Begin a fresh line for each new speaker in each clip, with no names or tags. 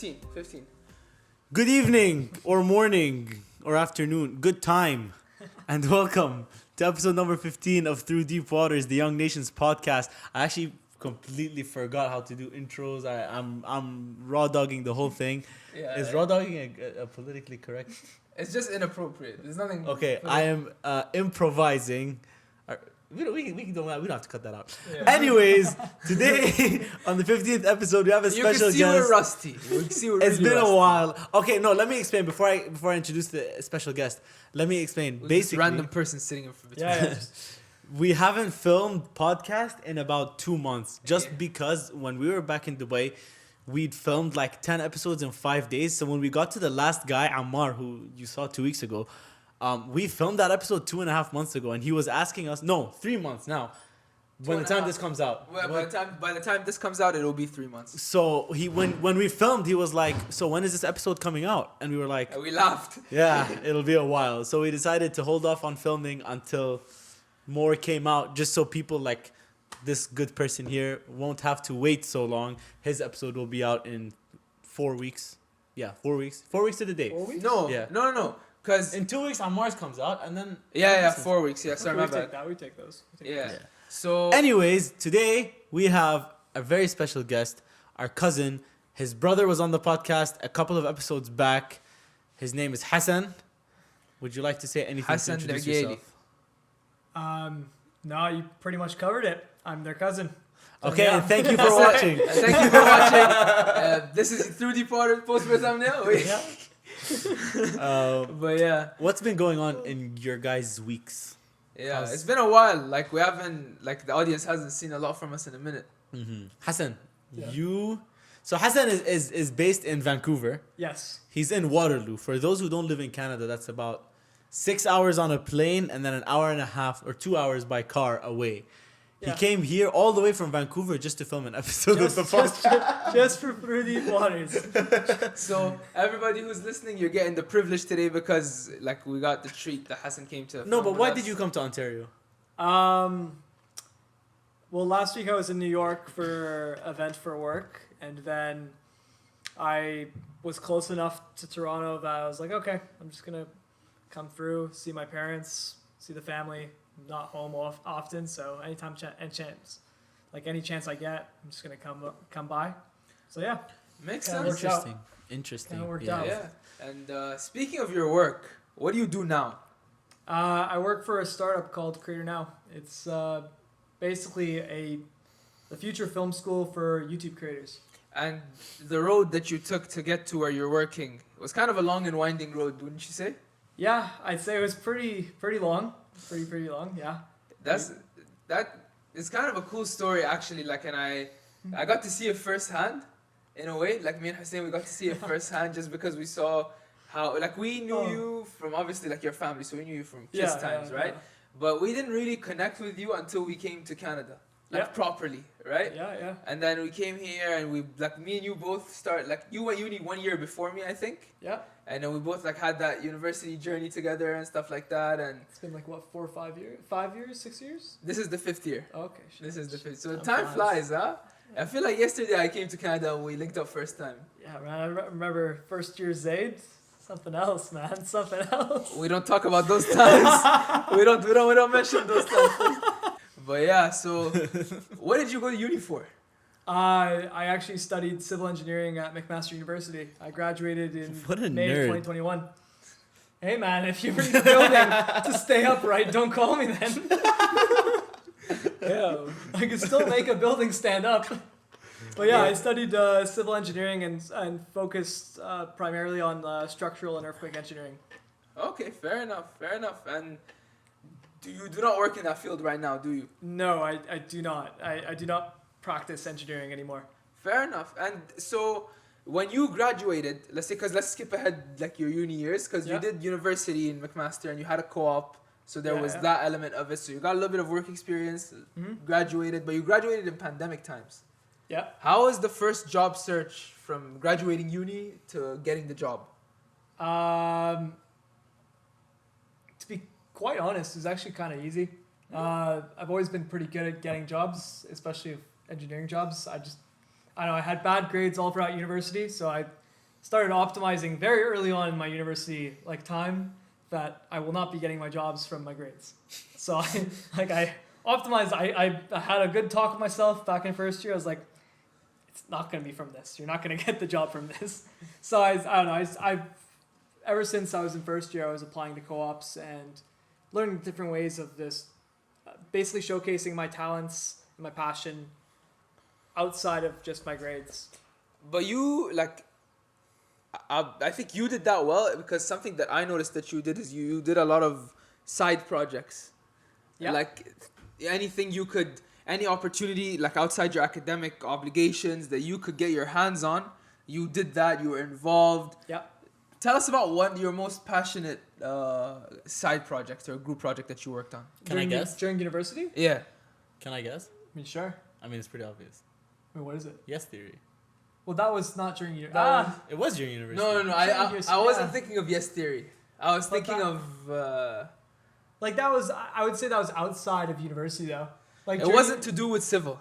15.
Good evening, or morning, or afternoon. Good time. And welcome to episode number 15 of Through Deep Waters, the Young Nations podcast. I actually completely forgot how to do intros. I'm raw dogging the whole thing.
Yeah.
Is raw dogging a politically correct?
It's just inappropriate. There's nothing.
Okay, I am improvising. We don't have to cut that out.
Yeah.
Anyways, today on the 15th episode, we have a special guest.
You can see we're rusty.
It's been a while. Okay, no, let me explain before I introduce the special guest. Let me explain.
Basically,
Basically,
random person sitting in front of
Yeah.
we haven't filmed podcast in about 2 months, just because when we were back in Dubai, we'd filmed like 10 episodes in 5 days. So when we got to the last guy, Ammar, who you saw 2 weeks ago, we filmed that episode 2.5 months ago, and he was asking us, 3 months now, when the time this comes out.
Well, by the time this comes out, it'll be 3 months.
So when we filmed, he was like, so when is this episode coming out? And we were like,
And we laughed.
yeah, it'll be a while. So we decided to hold off on filming until more came out, just so people like this good person here won't have to wait so long. His episode will be out in 4 weeks. Yeah, 4 weeks. 4 weeks to the day.
4 weeks?
No. Because
In 2 weeks, Ammar's comes out, and then...
4 weeks. Yeah, sorry, my bad.
We take those.
Yeah. So
Anyways, today we have a very special guest, our cousin. His brother was on the podcast a couple of episodes back. His name is Hassan. Would you like to say anything
Hassan
to introduce
Alokaily.
yourself?
No, you pretty much covered it. I'm their cousin.
Okay,
Yeah.
and thank you for watching.
Thank you for watching. This is Through Deep Waters post for thumbnail.
Yeah.
But yeah.
What's been going on in your guys' weeks?
Yeah, it's been a while. Like we haven't, like the audience hasn't seen a lot from us in a minute.
Mm-hmm. Hassan,
Yeah.
So Hassan is based in Vancouver.
Yes.
He's in Waterloo. For those who don't live in Canada, that's about 6 hours on a plane and then an hour and a half or 2 hours by car away.
Yeah.
He came here all the way from Vancouver just to film an episode of the podcast.
Just for Through Deep Waters.
So everybody who's listening, you're getting the privilege today because like we got the treat that Hassan came to.
No,
film
but
with
why
us.
did you come to Ontario?
Well, last week I was in New York for an event for work, and then I was close enough to Toronto that I was like, okay, I'm just gonna come through, see my parents, see the family. I'm not home often, so anytime any chance I get, I'm just gonna come by. So yeah,
Makes
Kinda
sense.
worked out.
Interesting.
Kinda worked
yeah.
out.
Yeah. And speaking of your work, what do you do now?
I work for a startup called Creator Now. It's basically the future film school for YouTube creators.
And the road that you took to get to where you're working was kind of a long and winding road, wouldn't you say?
Yeah, I'd say it was pretty long. Pretty long, yeah.
That is kind of a cool story actually. Like, and I got to see it firsthand, in a way. Like me and Hussein, we got to see it firsthand just because we saw how like we knew you from obviously like your family, so we knew you from kids times, right?
Yeah.
But we didn't really connect with you until we came to Canada, like
Yeah.
properly, right?
Yeah.
And then we came here and we like me and you both start like you went uni 1 year before me, I think.
Yeah.
And then we both like had that university journey together and stuff like that. And
It's been like what, 4 or 5 years? 5 years? 6 years?
this is the 5th year.
Okay.
This is the 5th. So
Time
time
flies.
flies, huh? I feel like yesterday I came to Canada and we linked up first time.
Yeah, man. I remember first year Zaid. Something else, man. Something else.
We don't talk about those times. we don't mention those times. But yeah, so what did you go to uni for?
I actually studied civil engineering at McMaster University. I graduated in
What a
May
nerd.
of 2021. Hey, man, if you need a building to stay upright, don't call me then. Yeah, I can still make a building stand up. But yeah, I studied civil engineering and focused primarily on structural and earthquake engineering.
Okay, fair enough. And you do not work in that field right now, do you?
No, I do not. I do not practice engineering anymore.
Fair enough. And so when you graduated, let's skip ahead like your uni years, because you
Yeah.
did university in McMaster and you had a co-op, so there was that element of it. So you got a little bit of work experience, graduated, but you graduated in pandemic times.
Yeah.
How was the first job search from graduating uni to getting the job?
To be quite honest, it was actually kind of easy. I've always been pretty good at getting jobs, especially engineering jobs. I had bad grades all throughout university, so started optimizing very early on in my university like time that I will not be getting my jobs from my grades. So I optimized. I had a good talk with myself back in first year. I was like, it's not going to be from this. You're not going to get the job from this. So I don't know. I ever since I was in first year, I was applying to co-ops and learning different ways of this, basically showcasing my talents and my passion outside of just my grades.
But you like, I think you did that well because something that I noticed that you did is you did a lot of side projects.
Yeah.
Like anything you could, any opportunity like outside your academic obligations that you could get your hands on, you did that. You were involved.
Yeah.
Tell us about one your most passionate side project or group project that you worked on.
Can I guess?
During university?
Yeah.
Can I guess?
I mean, sure.
I mean, it's pretty obvious.
Wait, what is it?
Yes theory.
Well, that was not during university.
That was-
It was during university.
No. I wasn't thinking of yes theory. I was
But
thinking
that-
of.
Like that was, I would say that was outside of university though. Like
It
during-
wasn't to do with civil.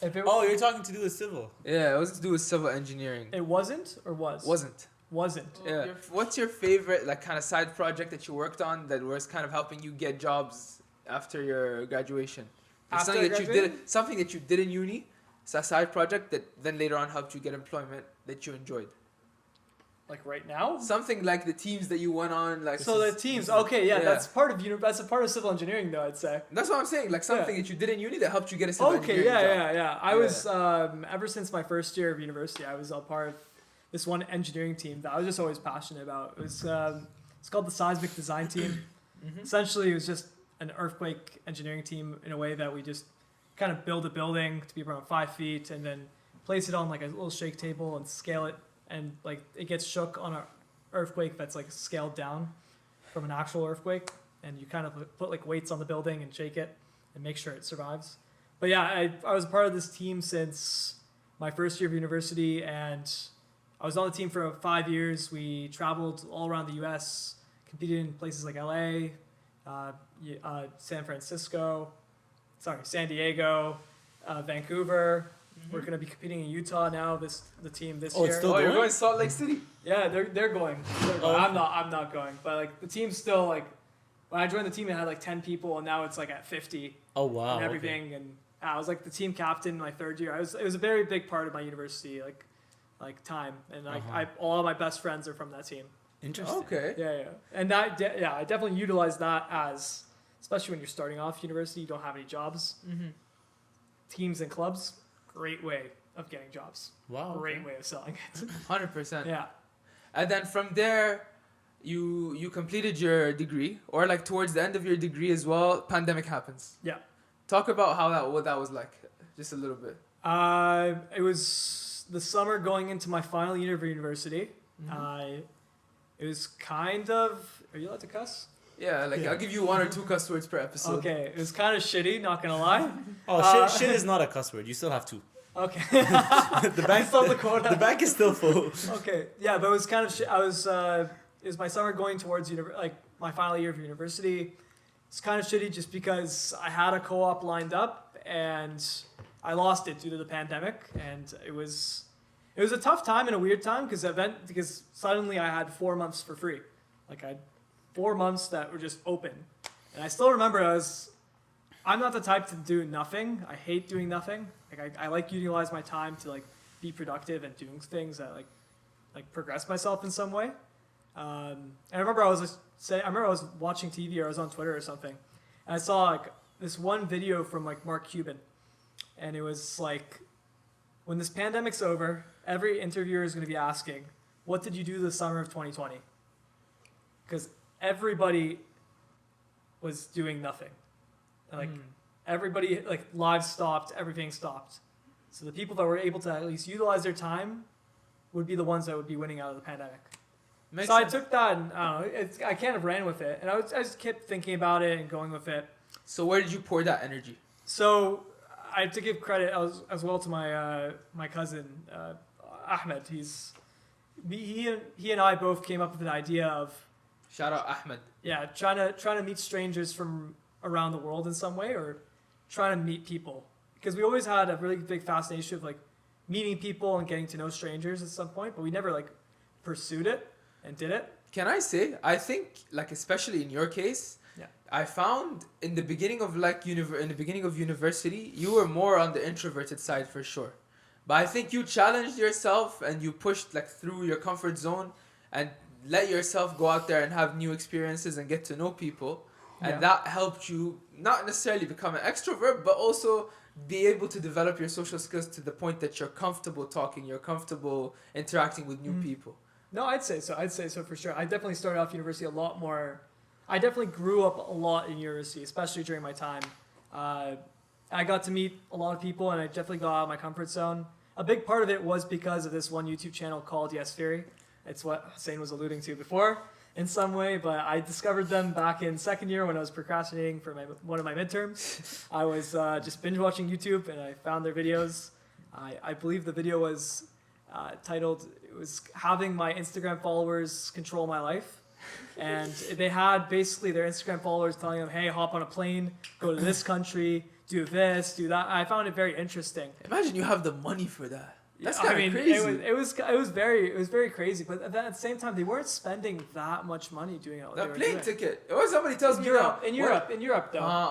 If it,
Oh, you're talking to do with civil.
Yeah, it wasn't to do with civil engineering.
it wasn't or was?
Wasn't.
Wasn't.
Yeah. What's your favorite like kind of side project that you worked on that was kind of helping you get jobs after your graduation? Like
After
something
I
that you
graduated?
did, something that you did in uni. It's a side project that then later on helped you get employment that you enjoyed.
Like right now?
Something like the teams that you went on, like.
So the teams, okay, yeah,
Yeah.
that's part of that's a part of civil engineering though, I'd say.
That's what I'm saying. Like something that you did in uni that helped you get a civil
Okay,
engineering job.
yeah. I was ever since my first year of university, I was a part of this one engineering team that I was just always passionate about. It was it's called the seismic design team. Essentially, it was just an earthquake engineering team in a way that we just kind of build a building to be around 5 feet and then place it on like a little shake table and scale it, and like it gets shook on a earthquake that's like scaled down from an actual earthquake, and you kind of put like weights on the building and shake it and make sure it survives. But yeah, I was a part of this team since my first year of university, and I was on the team for 5 years. We traveled all around the U.S., competed in places like L.A., San Diego, Vancouver. We're going to be competing in Utah now. The team this
Oh,
year.
it's still
Oh, you're
going?
going to Salt Lake City.
Yeah, they're going.
Oh,
I'm not going. But like the team's still like, when I joined the team, it had like 10 people, and now it's like at 50
Oh wow.
and everything. And I was like the team captain my third year. It was a very big part of my university like time, and like all of my best friends are from that team.
Interesting.
Okay.
Yeah. And that I definitely utilized that as, especially when you're starting off university, you don't have any jobs. Teams and clubs, great way of getting jobs.
Wow.
Great way of selling it.
100%.
Yeah.
And then from there, you completed your degree, or like towards the end of your degree as well, pandemic happens.
Yeah.
Talk about what that was like, just a little bit.
It was the summer going into my final year of university. It was kind of. Are you allowed to cuss?
Yeah, like I'll give you 1 or 2 cuss words per episode.
Okay, it was kind of shitty. Not gonna lie.
Oh, shit is not a cuss word. You still have to.
Okay.
The bank,
Still the quota.
the bank is still full.
Okay, yeah, but it was kind of shit. It was my summer going towards like my final year of university. It's kind of shitty just because I had a co-op lined up and I lost it due to the pandemic, and it was a tough time and a weird time because suddenly I had 4 months for free. Like I had 4 months that were just open, and I still remember I'm not the type to do nothing. I hate doing nothing. Like I like utilize my time to like be productive and doing things that like progress myself in some way. And I remember I was watching TV, or I was on Twitter or something, and I saw like this one video from like Mark Cuban, and it was like, when this pandemic's over, every interviewer is going to be asking, what did you do the summer of 2020? Because everybody was doing nothing. Like everybody, like lives stopped, everything stopped. So the people that were able to at least utilize their time would be the ones that would be winning out of the pandemic.
Makes
So I
sense.
took that, and I don't know, I kind of ran with it, and I just kept thinking about it and going with it.
So where did you pour that energy?
So I have to give credit as well to my cousin Ahmed. He and I both came up with an idea of
Shout out Ahmed.
trying to meet strangers from around the world in some way, or trying to meet people, because we always had a really big fascination of like meeting people and getting to know strangers at some point, but we never like pursued it and did it.
Can I say? I think, like, especially in your case,
Yeah.
I found in the beginning of university, you were more on the introverted side for sure. But I think you challenged yourself and you pushed like through your comfort zone and let yourself go out there and have new experiences and get to know people. And that helped you not necessarily become an extrovert, but also be able to develop your social skills to the point that you're comfortable talking, you're comfortable interacting with new people.
No, I'd say so. I'd say so for sure. I definitely started off university a lot more. I definitely grew up a lot in university, especially during my time. I got to meet a lot of people, and I definitely got out of my comfort zone. A big part of it was because of this one YouTube channel called Yes Theory. It's what Hussein was alluding to before in some way, but I discovered them back in second year when I was procrastinating for one of my midterms. I was just binge watching YouTube, and I found their videos. I believe the video was titled, it was having my Instagram followers control my life. And they had basically their Instagram followers telling them, hey, hop on a plane, go to this country, do this, do that. I found it very interesting.
Imagine you have the money for that. That's kind of
crazy.
crazy.
It was very crazy. But at the same time, they weren't spending that much money doing it.
The plane ticket. Or somebody tells me now.
In Europe though. In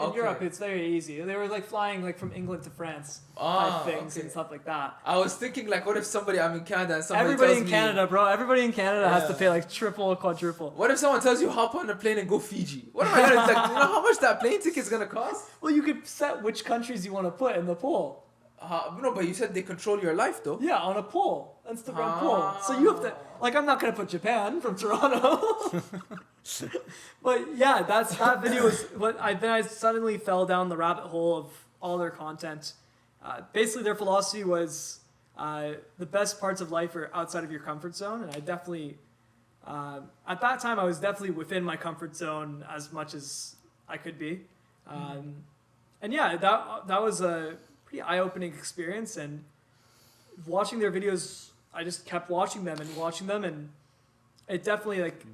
okay.
Europe, it's very easy. They were like flying like from England to France, type things and stuff like that.
I was thinking like, what if I'm in Canada and somebody
Everybody
tells
in
me,
Canada, bro. Everybody in Canada has to pay like triple or quadruple.
What if someone tells you hop on a plane and go Fiji? What am I gonna like? You know how much that plane ticket's gonna cost?
Well, you could set which countries you want to put in the poll.
No, but you said they control your life though.
Yeah, on a poll, Instagram poll. So you have to, like, I'm not gonna put Japan from Toronto. But yeah, that video was what then I suddenly fell down the rabbit hole of all their content. Basically, their philosophy was the best parts of life are outside of your comfort zone, and I definitely, at that time, I was definitely within my comfort zone as much as I could be. And yeah, that was a pretty eye-opening experience, and watching their videos, I just kept watching them, and it definitely like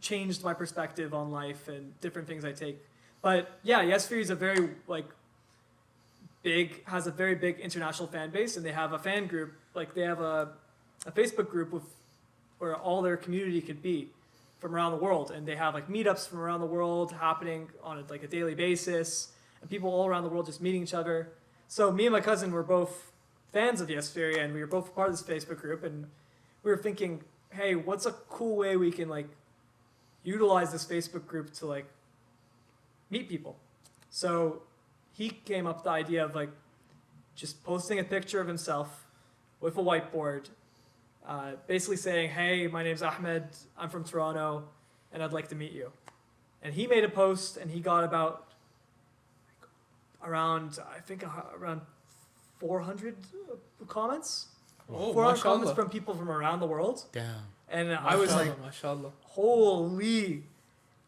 changed my perspective on life and different things I take. But yeah, Yes Theory is a very has a very big international fan base, and they have a fan group, like they have a Facebook group where all their community could be from around the world, and they have like meetups from around the world happening on a daily basis. And people all around the world just meeting each other. So me and my cousin were both fans of Yes Theory, and we were both part of this Facebook group, and we were thinking, hey, what's a cool way we can utilize this Facebook group to meet people? So he came up with the idea of just posting a picture of himself with a whiteboard, basically saying, hey, my name's Ahmed, I'm from Toronto, and I'd like to meet you. And he made a post, and he got around 400 comments. 400 comments from people from around the world.
Damn.
And I was like,
mashallah.
holy.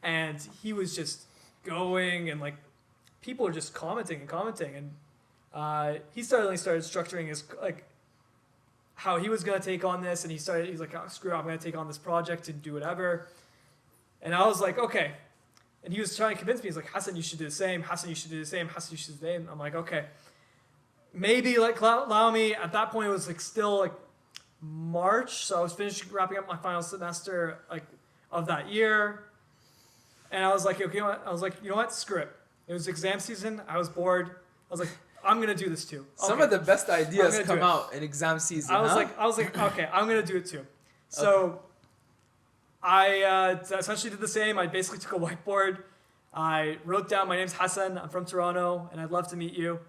And he was just going, and people were just commenting. And he suddenly started structuring his how he was gonna take on this, and he's like, oh, screw it, I'm gonna take on this project and do whatever. And I was like, okay. And he was trying to convince me. He's like, Hassan, you should do the same. Hassan, you should do the same. Hassan, you should do the same. I'm like, okay. Maybe allow me. At that point, it was still March. So I was wrapping up my final semester of that year. And I was like, okay, you know what? Screw it. It was exam season. I was bored. I was like, I'm going to do this too. Okay.
Some of the best ideas come out in exam season.
I was like, okay, I'm going to do it too. So... Okay. I essentially did the same. I basically took a whiteboard. I wrote down, my name's Hassan, I'm from Toronto, and I'd love to meet you.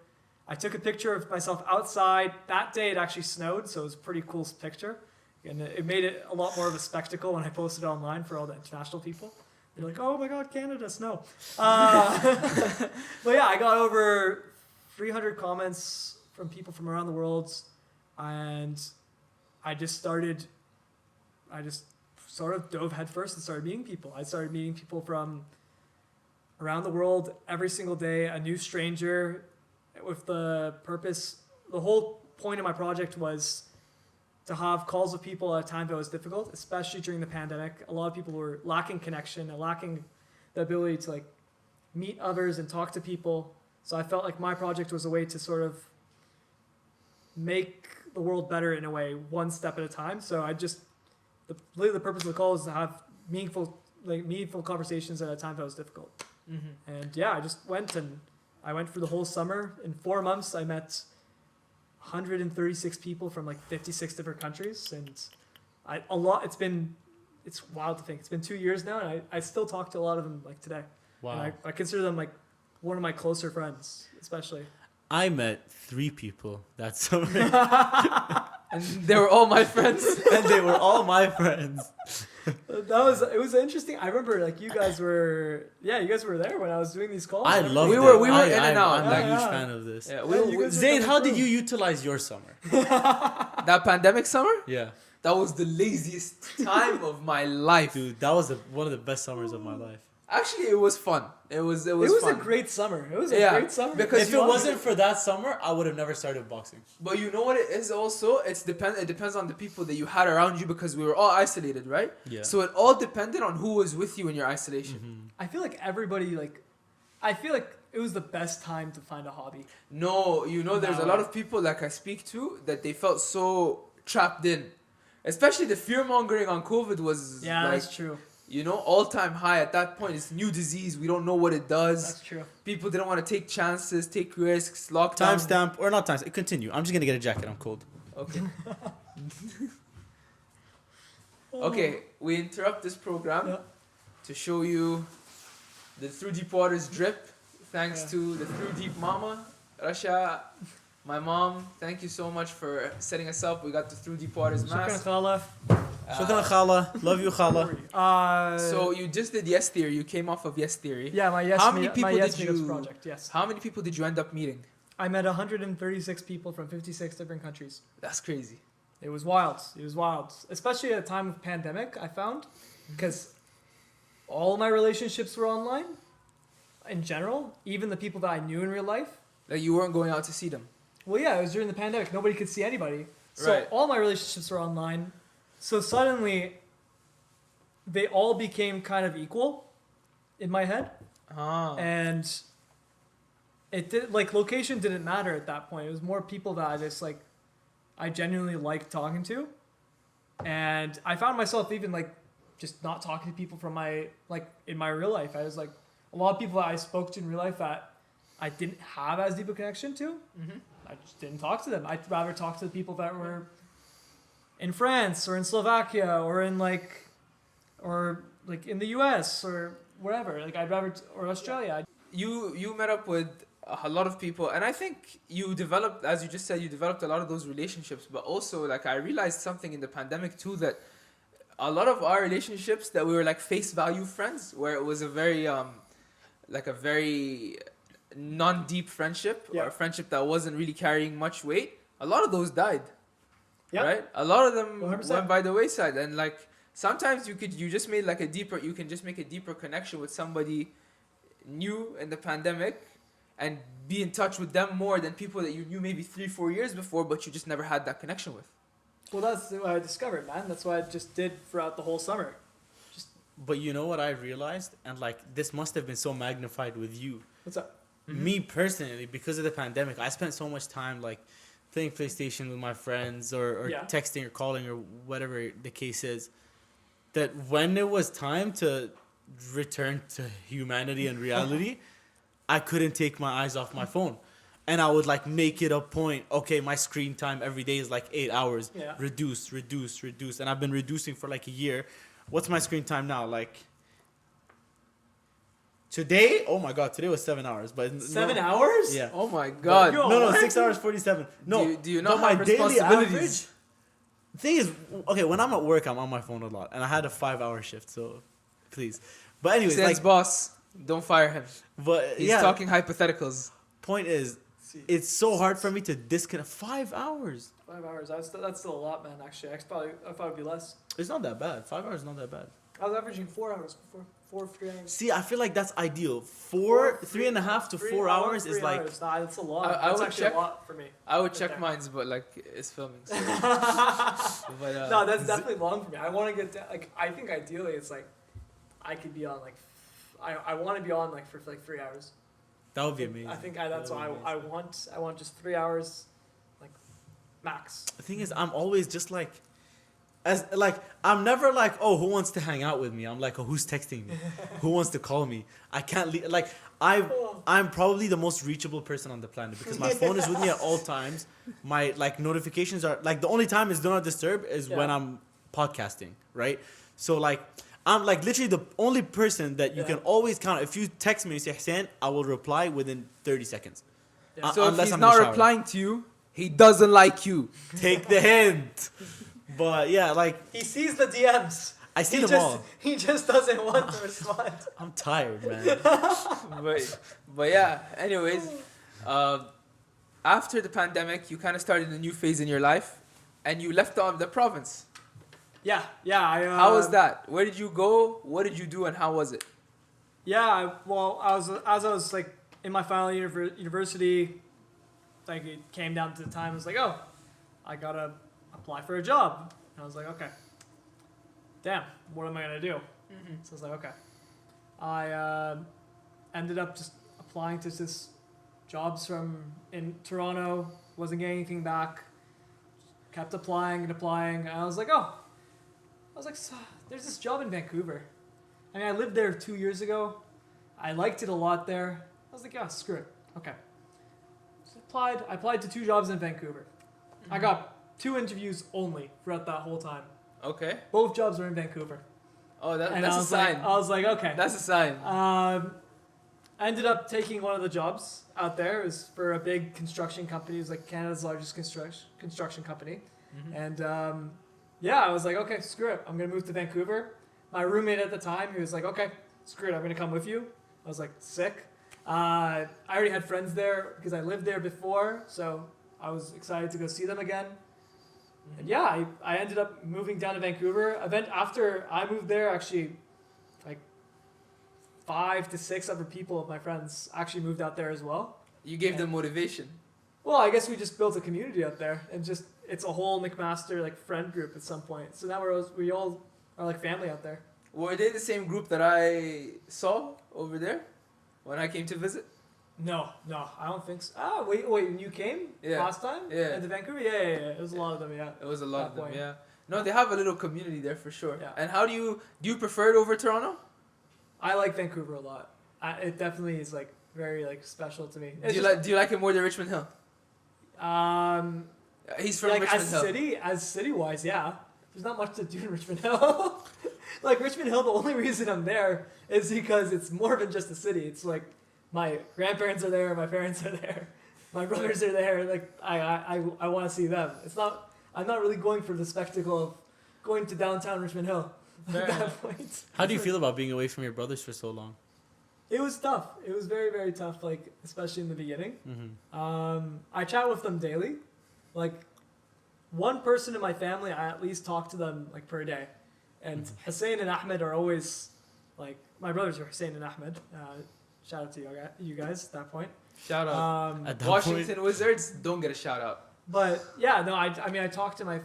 I took a picture of myself outside. That day it actually snowed, so it was a pretty cool picture. And it made it a lot more of a spectacle when I posted it online for all the international people. They're like, oh my God, Canada, snow. But yeah, I got over 300 comments from people from around the world, and I just sort of dove headfirst and started meeting people. I started meeting people from around the world every single day, a new stranger, with the whole point of my project was to have calls with people at a time that was difficult, especially during the pandemic. A lot of people were lacking connection and lacking the ability to meet others and talk to people. So I felt like my project was a way to sort of make the world better in a way, one step at a time. So I just literally the purpose of the call is to have meaningful conversations at a time that was difficult.
Mm-hmm.
And yeah, I just went for the whole summer. In 4 months, I met 136 people from like 56 different countries, and it's wild to think it's been 2 years now, and I still talk to a lot of them like today.
Wow.
And I consider them like one of my closer friends, especially.
I met 3 people that summer,
And they were all my friends.
and they were all my friends.
It was interesting. I remember like you guys were there when I was doing these calls.
I love
We
it.
were in and out.
I'm a
Yeah,
huge
yeah.
fan of this.
Yeah,
Yeah, you guys were
Zayd,
coming
how did
through.
you utilize your summer?
that pandemic summer,
Yeah,
that was the laziest time of my life.
dude, that was one of the best summers of my life.
Actually, it was fun. It was
It was
fun.
a great summer. It was a
Yeah,
great summer.
because
If it wasn't for that summer, I would have never started boxing.
But you know what it is also? It depends on the people that you had around you, because we were all isolated, right?
Yeah.
So it all depended on who was with you in your isolation.
Mhm.
I feel like everybody I feel like it was the best time to find a hobby.
No, there's a lot of people like I speak to that they felt so trapped in. Especially the fear mongering on COVID was
Yeah,
like,
that's true.
all-time high at that point. It's new disease. We don't know what it does.
That's true.
People didn't want to take chances, take risks, lockdown.
Timestamp or not timestamp? Continue. I'm just gonna get a jacket. I'm cold.
Okay. Okay, we interrupt this program
Yeah.
to show you the Through Deep Waters drip. Thanks
Yeah.
to the Through Deep Mama, Rasha, my mom. Thank you so much for setting us up. We got the Through Deep Waters
Shukran
mask.
khala.
Shukran khala. Love you khala.
So you just did Yes Theory. You came off of Yes Theory.
yeah, my yes
How many
my
people
yes
did
meetups
you-
project. Yes,
How many people did you end up meeting?
I met 136 people from 56 different countries.
That's crazy.
It was wild. It was wild, especially at a time of pandemic. I found because all my relationships were online. In general, even the people that I knew in real life.
Like you weren't going out to see them.
Well, yeah, it was during the pandemic. Nobody could see anybody. So
Right.
all my relationships were online. So suddenly, they all became kind of equal in my head.
Ah.
And it did, location didn't matter at that point. It was more people that I genuinely liked talking to. And I found myself even just not talking to people from in my real life. I was a lot of people that I spoke to in real life that I didn't have as deep a connection to.
Mm-hmm.
I just didn't talk to them. I'd rather talk to the people that were in France or in Slovakia or in in the US or wherever. Or Australia.
You met up with a lot of people, and I think you developed, as you just said, you developed a lot of those relationships. But also, I realized something in the pandemic too, that a lot of our relationships that we were face value friends, where it was a very a very non-deep friendship,
Yeah.
or a friendship that wasn't really carrying much weight. A lot of those died.
Yeah.
Right? A lot of them
100%.
went by the wayside, and sometimes you just made you can just make a deeper connection with somebody new in the pandemic and be in touch with them more than people that you knew maybe 3-4 years before, but you just never had that connection with.
Well, that's what I discovered, man. That's what I just did throughout the whole summer.
But you know what I realized, and this must have been so magnified with you.
What's up?
Mm-hmm.
Me personally, because of the pandemic, I spent so much time playing PlayStation with my friends or
Yeah.
texting or calling or whatever the case is, that when it was time to return to humanity and reality, I couldn't take my eyes off my phone. And I would make it a point, okay, my screen time every day is 8 hours.
Yeah.
Reduce. And I've been reducing for a year. What's my screen time now? Today? Oh my god, today was 7 hours. But
7
no,
hours?
Yeah.
Oh my god.
Yo,
No,
what?
6 hours 47. No.
Do you not
but
have responsibilities?
The thing is, okay, when I'm at work, I'm on my phone a lot, and I had a 5-hour shift, so please. But anyways,
Says boss, don't fire him.
but
He's
yeah.
talking hypotheticals.
Point is, it's so hard for me to disconnect. 5 hours.
5 hours. That's still a lot, man. Actually, I'd probably be less.
It's not that bad. 5 hours is not that bad.
I was averaging 4 hours before. 3 hours.
See, I feel like that's ideal. 3.5 to 4 hours is
Nah, that's a lot.
I
That's
would
actually
check-
a lot for me.
I would
Right
check
there.
mines, but it's filming. So. But,
No, that's definitely long for me. I want to get I think ideally it's I could be on I want to be on for 3 hours.
That would be amazing.
I think that's
That
what
would be
I
amazing.
want. I want just 3 hours, max.
The thing is, I'm always just as like I'm never like, oh, who wants to hang out with me? I'm like, oh, who's texting me? Who wants to call me? I can't leave. Like I'm probably the most reachable person on the planet because my phone is with me at all times. My like notifications are like the only time is do not disturb is when I'm podcasting, right? So like I'm like literally the only person that you can always count. If you text me and say Hussein, I will reply within 30 seconds.
Yeah. So if he's
I'm
not replying to you, he doesn't like you.
Take the hint. But yeah, like
He sees the DMs.
I see them all.
He just doesn't want to respond.
I'm tired, man.
but yeah. Anyways, after the pandemic, you kind of started a new phase in your life, and you left the province.
Yeah.
How was that? Where did you go? What did you do, and how was it?
Yeah, I was like in my final year of university, like it came down to the time. I was like, oh, I gotta apply for a job, and I was like, okay, damn, what am I gonna do?
Mm-hmm.
So I was like, okay, I ended up just applying to this jobs in Toronto. Wasn't getting anything back. Kept applying and applying, and I was like, so, there's this job in Vancouver. I mean, I lived there 2 years ago. I liked it a lot there. I was like, yeah, screw it. Okay. So I applied to 2 jobs in Vancouver. I got 2 interviews only throughout that whole time.
Okay.
Both jobs were in Vancouver.
Oh, that's a sign.
I was like, okay.
That's a sign.
I ended up taking one of the jobs out there. It was for a big construction company. It was like Canada's largest construction company.
Mm-hmm.
And yeah, I was like, okay, screw it. I'm going to move to Vancouver. My roommate at the time, he was like, okay, screw it. I'm going to come with you. I was like, sick. I already had friends there because I lived there before. So I was excited to go see them again. And yeah, I ended up moving down to Vancouver. After I moved there, actually, like 5 to 6 other people of my friends actually moved out there as well.
You gave them motivation.
Well, I guess we just built a community out there, and just it's a whole McMaster like friend group at some point. So now we all are like family out there.
Were they the same group that I saw over there when I came to visit?
No, I don't think so. Ah, wait, when you came last time?
Yeah.
To Vancouver? Yeah. It was a lot of them, yeah.
It was a lot of them,
point.
yeah. No, they have a little community there for sure.
Yeah.
And how do you prefer it over Toronto?
I like Vancouver a lot. It definitely is like very like special to me.
Do you like it more than Richmond Hill? He's from
like
Richmond Hill.
As city wise, yeah. There's not much to do in Richmond Hill. Like Richmond Hill, the only reason I'm there is because it's more than just a city. It's like my grandparents are there, my parents are there, my brothers are there. Like I want to see them. I'm not really going for the spectacle of going to downtown Richmond Hill at that point.
How do you feel about being away from your brothers for so long?
It was tough. It was very, very tough, like, especially in the beginning.
Mm-hmm.
I chat with them daily. Like, one person in my family, I at least talk to them, like, per day. And Hussein and Ahmed are always, like, my brothers are Hussein and Ahmed. Shout out to you guys at that point.
Shout out.
At that
Washington
point,
Wizards don't get a shout out.
But, yeah, no, I mean, I talk to my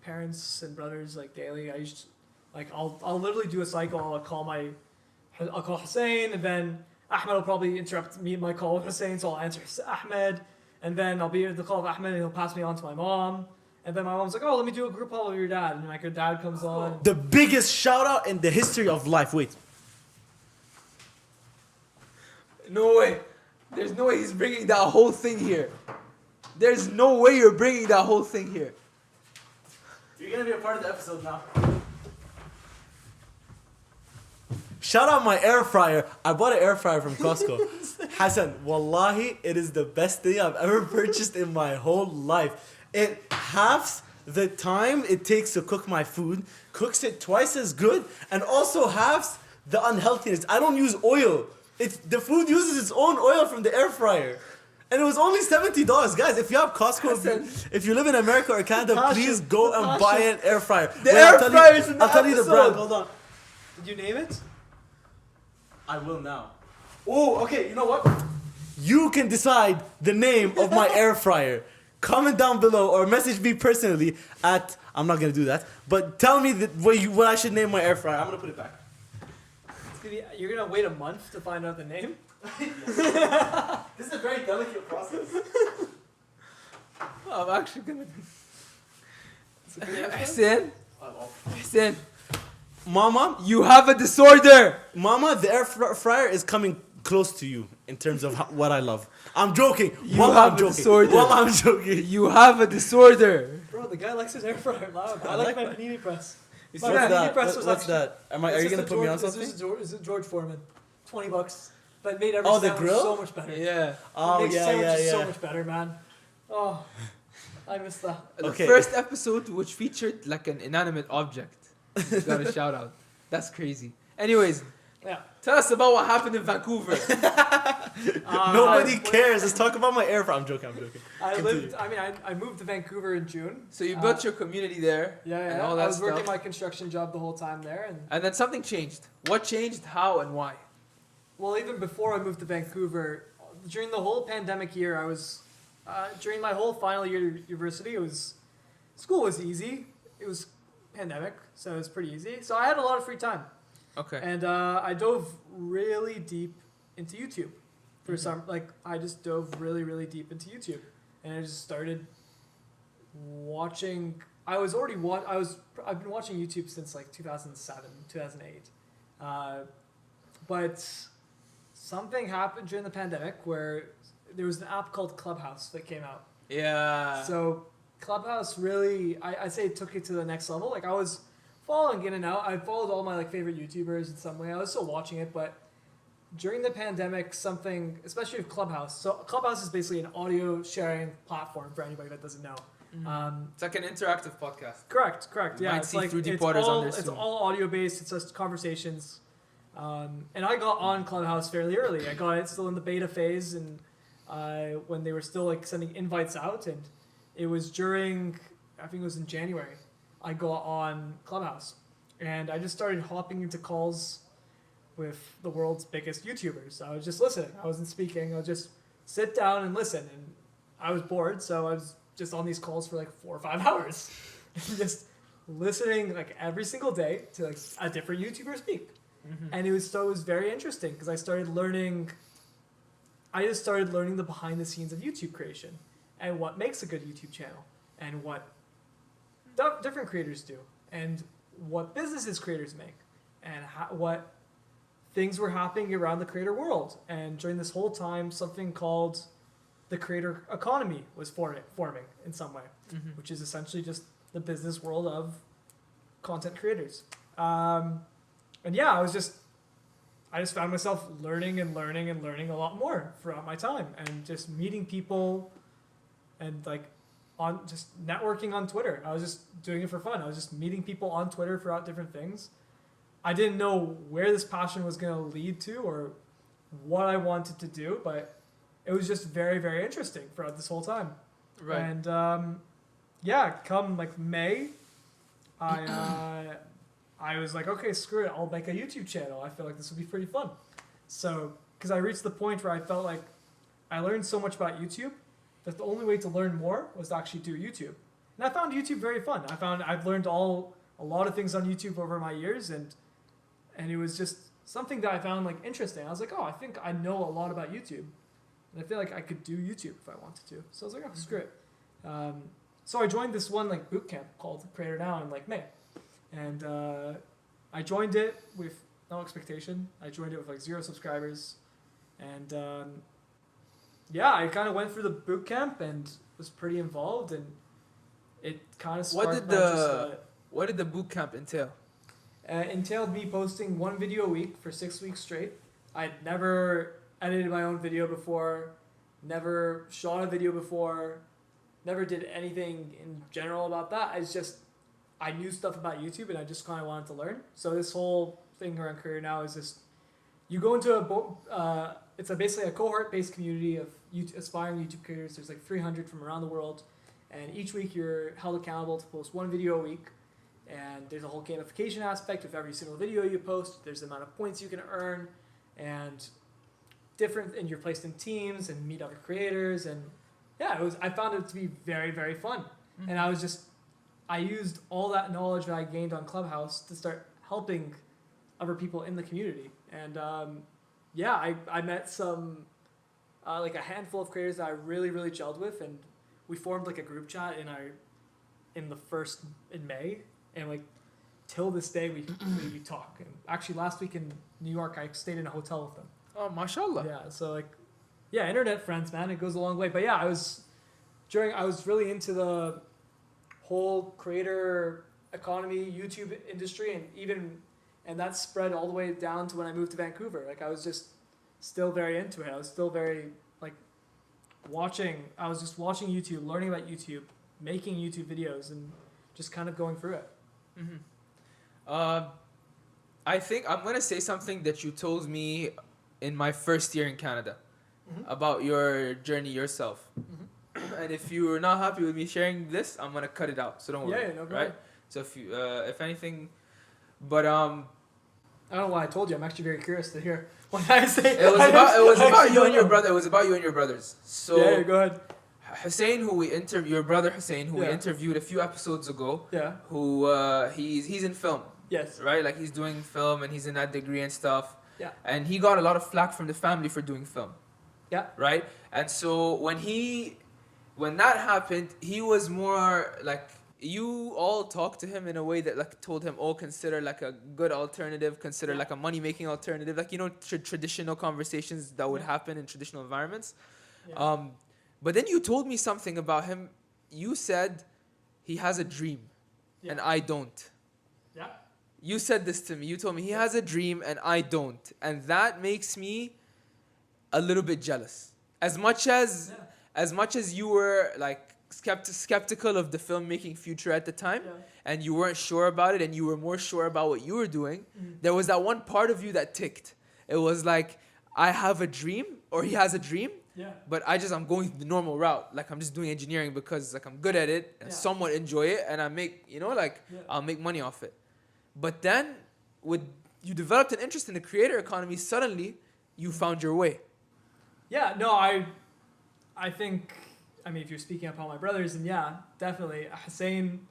parents and brothers, like, daily. I used to, like, I'll literally do a cycle. I'll call Hussein, and then Ahmed will probably interrupt me in my call with Hussein, so I'll answer Ahmed, and then I'll be at the call with Ahmed, and he'll pass me on to my mom, and then my mom's like, oh, let me do a group call with your dad, and like her dad comes on.
the biggest shout out in the history of life. Wait.
No way. There's no way he's bringing that whole thing here. There's no way you're bringing that whole thing here.
You're gonna be a part of the episode now. Shout out my air fryer. I bought an air fryer from Costco. Hassan, wallahi, it is the best thing I've ever purchased in my whole life. It halves the time it takes to cook my food, cooks it twice as good, and also halves the unhealthiness. I don't use oil. The food uses its own oil from the air fryer. And it was only $70. Guys, if you have Costco, if you live in America or Canada, please go and buy an air fryer.
The air fryer is in the
I'll tell you the brand. Hold on.
Did you name it?
I will now. Oh, okay. You know what? You can decide the name of my air fryer. Comment down below or message me personally at. I'm not gonna do that, but tell me what I should name my air fryer. I'm gonna put it back.
You're gonna wait a month to find out the name?
This is a very delicate process.
I'm actually gonna. Hussein, Hussein,
Mama,
you have a disorder.
Mama, the air fryer is coming close to you in terms of what I love. I'm joking.
You
Wallah,
have
I'm
a
joking.
disorder.
Wallah, I'm joking.
You have a disorder.
Bro, the guy likes his air fryer loud. I like my panini press.
What's
My panini
that?
press was
What's
actually-
that? Are you gonna put me on something?
This is George Foreman. $20. That made every
Oh, the
sandwich
grill?
so much better.
Yeah.
Oh,
It makes
yeah,
sandwiches
yeah,
so
yeah.
much better, man. Oh, I miss that.
The
Okay.
first episode which featured like an inanimate object. Got a shout out. That's crazy. Anyways,
Yeah.
tell us about what happened in Vancouver.
Nobody cares. Let's talk about my air fryer. I'm joking. Continue.
I moved to Vancouver in June.
So you built your community there.
Yeah, yeah.
And all
I
that
was
stuff.
working my construction job the whole time there,
And then something changed. What changed? How and why?
well, even before I moved to Vancouver, during the whole pandemic year, I was during my whole final year of university. School was easy. It was pandemic, so it was pretty easy. So I had a lot of free time,
Okay.
and I dove really deep into YouTube. I just dove really, really deep into YouTube, and I just started watching. I've been watching YouTube since like 2007, 2008, but something happened during the pandemic where there was an app called Clubhouse that came out.
Yeah.
So Clubhouse really, I'd say it took it to the next level. Like I was following in and out. I followed all my like favorite YouTubers in some way. I was still watching it, but during the pandemic, something, especially with Clubhouse. So Clubhouse is basically an audio sharing platform for anybody that doesn't know.
It's like an interactive podcast.
Correct.
You
Yeah,
might
it's
see
like
through deep
it's
waters
all,
on there
it's
soon.
all audio based. It's just conversations. And I got on Clubhouse fairly early. I got it still in the beta phase, and when they were still like sending invites out, and it was during, I think it was in January, I got on Clubhouse, and I just started hopping into calls with the world's biggest YouTubers. I was just listening. I wasn't speaking. I would just sit down and listen, and I was bored, so I was just on these calls for like 4 or 5 hours, just listening like every single day to like a different YouTuber speak. And it was very interesting because I just started learning the behind the scenes of YouTube creation and what makes a good YouTube channel and what different creators do and what businesses creators make and what things were happening around the creator world. And during this whole time, something called the creator economy was forming in some way, which is essentially just the business world of content creators. And yeah, I just found myself learning a lot more throughout my time, and just meeting people, and like on just networking on Twitter. I was just doing it for fun. I was just meeting people on Twitter throughout different things. I didn't know where this passion was going to lead to or what I wanted to do, but it was just very, very interesting throughout this whole time.
Right.
And yeah, come like May, I was like, okay, screw it. I'll make a YouTube channel. I feel like this would be pretty fun. So, because I reached the point where I felt like I learned so much about YouTube that the only way to learn more was to actually do YouTube. And I found YouTube very fun. I've learned a lot of things on YouTube over my years, and it was just something that I found like interesting. I was like, oh, I think I know a lot about YouTube, and I feel like I could do YouTube if I wanted to. So I was like, oh, screw it. So I joined this one like boot camp called Creator Now in like May. And I joined it with no expectation. I joined it with like 0 subscribers. And yeah, I kind of went through the boot camp and was pretty involved. And it kind of sparked
What did the boot camp entail?
Entailed me posting 1 video a week for 6 weeks straight. I'd never edited my own video before, never shot a video before, never did anything in general about that. I knew stuff about YouTube and I just kind of wanted to learn. So this whole thing around Career Now is just, you go into it's basically a cohort-based community of aspiring YouTube creators. There's like 300 from around the world. And each week you're held accountable to post 1 video a week. And there's a whole gamification aspect of every single video you post. There's the amount of points you can earn. And you're placed in teams and meet other creators. And yeah, I found it to be very, very fun. And I used all that knowledge that I gained on Clubhouse to start helping other people in the community. And yeah, I met some, like a handful of creators that I really, really gelled with. And we formed like a group chat in May. and like till this day we talk. And actually, last week in New York, I stayed in a hotel with them.
Oh, mashallah.
Yeah, so like, yeah, internet friends, man, it goes a long way. But yeah, I was really into the whole creator economy, YouTube industry, and that spread all the way down to when I moved to Vancouver. Like I was just still very into it. I was still very like I was just watching YouTube, learning about YouTube, making YouTube videos, and just kind of going through it.
I think I'm gonna say something that you told me in my first year in Canada about your journey yourself. And if you're not happy with me sharing this, I'm gonna cut it out. So don't worry.
Yeah, no problem.
Right? So if anything, but
I don't know why I told you. I'm actually very curious to hear when I say
it was about you and your brother. It was about you and your brothers. So
yeah, go ahead.
Hussein, who we interviewed, your brother Hussein, who we
Yeah.
interviewed a few episodes ago.
Yeah.
Who he's in film.
Yes.
Right, like he's doing film and he's in that degree and stuff.
Yeah.
And he got a lot of flack from the family for doing film.
Yeah.
Right, and so when that happened, he was more like, you all talked to him in a way that like told him, oh, consider like a good alternative, consider like a money-making alternative, like, you know, traditional conversations that would happen in traditional environments.
Yeah.
But then you told me something about him. You said he has a dream and I don't.
Yeah.
You said this to me. You told me he has a dream and I don't. And that makes me a little bit jealous. As much as you were like skeptical of the filmmaking future at the time, and you weren't sure about it, and you were more sure about what you were doing, there was that one part of you that ticked. It was like, I have a dream, or he has a dream, but I'm going the normal route. Like, I'm just doing engineering because like I'm good at it and somewhat enjoy it, and I make, you know, like I'll make money off it. But then you developed an interest in the creator economy, suddenly you found your way.
Yeah, no, I think, I mean, if you're speaking upon my brothers, then yeah, definitely. Hussein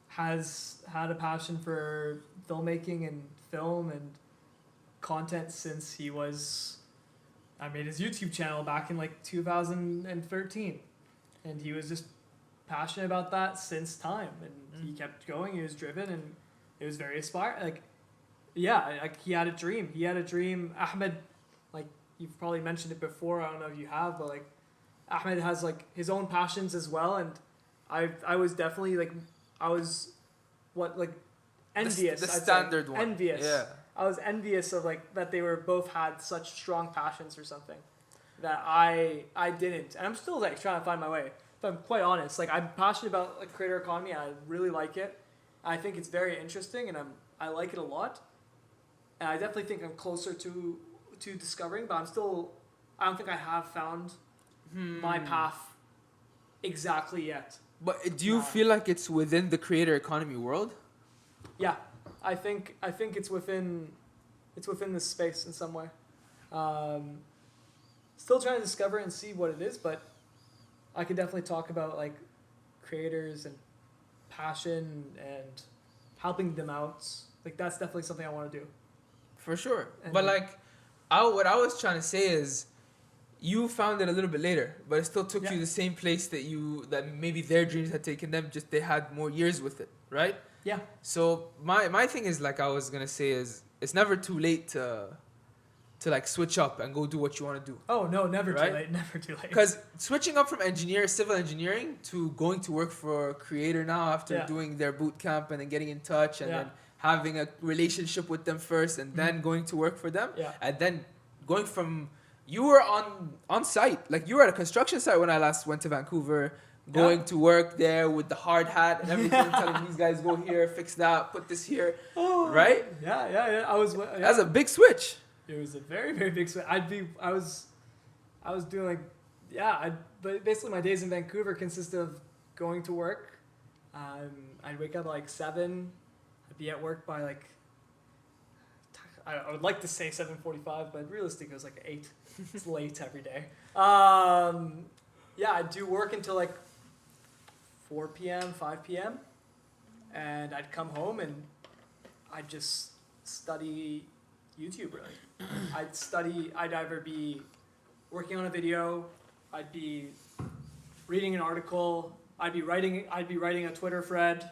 has had a passion for filmmaking and film and content since I made his YouTube channel back in like 2013. And he was just passionate about that since time. And he kept going, he was driven, and it was very inspiring. Like, yeah, like he had a dream. Ahmed, like, you've probably mentioned it before, I don't know if you have, but like Ahmed has like his own passions as well, and I was definitely like envious.
The standard one.
Envious.
Yeah.
I was envious of like that they were both had such strong passions for something that I didn't, and I'm still like trying to find my way. If I'm quite honest, like I'm passionate about like creator economy, and I really like it. I think it's very interesting, and I like it a lot, and I definitely think I'm closer to discovering, but I don't think I have found my path exactly yet.
But do you feel like it's within the creator economy world?
Yeah, I think it's within this space in some way. Still trying to discover and see what it is, but I could definitely talk about like creators and passion and helping them out. Like that's definitely something I want to do.
For sure.
And
but like, what I was trying to say is, you found it a little bit later, but it still took you the same place that maybe their dreams had taken them. Just they had more years with it, right?
Yeah.
So my thing is, like I was gonna say, is it's never too late to like switch up and go do what you want to do.
Oh no, never
right?
too late. Never too late.
Because switching up from civil engineering to going to work for a creator now after doing their boot camp and then getting in touch and then having a relationship with them first and then going to work for them and then going from, you were on site, like you were at a construction site when I last went to Vancouver, going to work there with the hard hat and everything, telling these guys, go here, fix that, put this here, right?
Yeah. I was.
That's a big switch.
It was a very, very big switch. I was doing like, but basically my days in Vancouver consist of going to work. I'd wake up at like 7. I'd be at work by like, I would like to say 7:45, but realistically it was like 8. It's late every day. I'd do work until like 4 p.m., 5 p.m. And I'd come home and I'd just study YouTube, really. I'd either be working on a video, I'd be reading an article, I'd be writing a Twitter thread,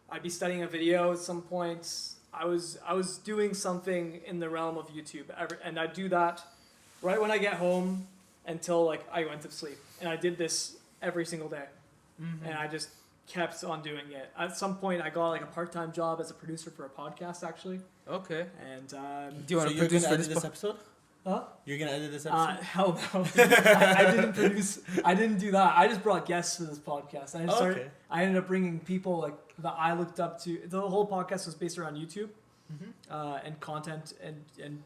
I'd be studying a video at some point. I was doing something in the realm of YouTube, and I'd do that right when I get home until like I went to sleep, and I did this every single day, and I just kept on doing it. At some point, I got like a part-time job as a producer for a podcast, actually.
Okay.
And
do you want to produce for this
episode?
Huh?
You're gonna edit this episode?
Hell no. I didn't produce. I didn't do that. I just brought guests to this podcast. And I ended up bringing people like that I looked up to. The whole podcast was based around YouTube and content and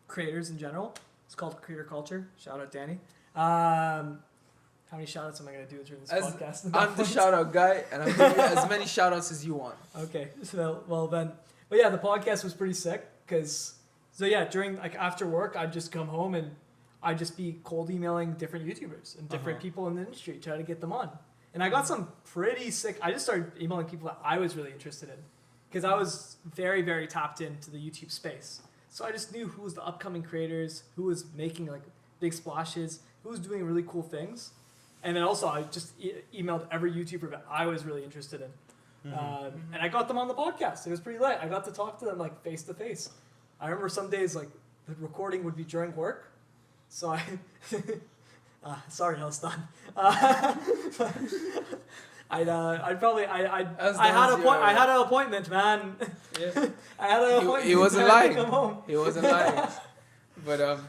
creators in general. It's called Creator Culture. Shout out Danny. How many shout outs am I going to do during this podcast?
I'm the shout out guy, and I'm giving you as many shout outs as you want.
Okay. So, well then. But yeah, the podcast was pretty sick because, so yeah, during, like, after work, I'd just come home and I'd just be cold emailing different YouTubers and different people in the industry, trying to get them on. And I got some pretty sick, I just started emailing people that I was really interested in because I was very, very tapped into the YouTube space. So I just knew who was the upcoming creators, who was making like big splashes, who was doing really cool things. And then also I just emailed every YouTuber that I was really interested in. And I got them on the podcast. It was pretty lit. I got to talk to them like face to face. I remember some days like the recording would be during work. So I, sorry, I was done. I had an appointment, man.
Yeah.
I had an appointment.
He wasn't
I had to
lying.
come home.
He wasn't lying. But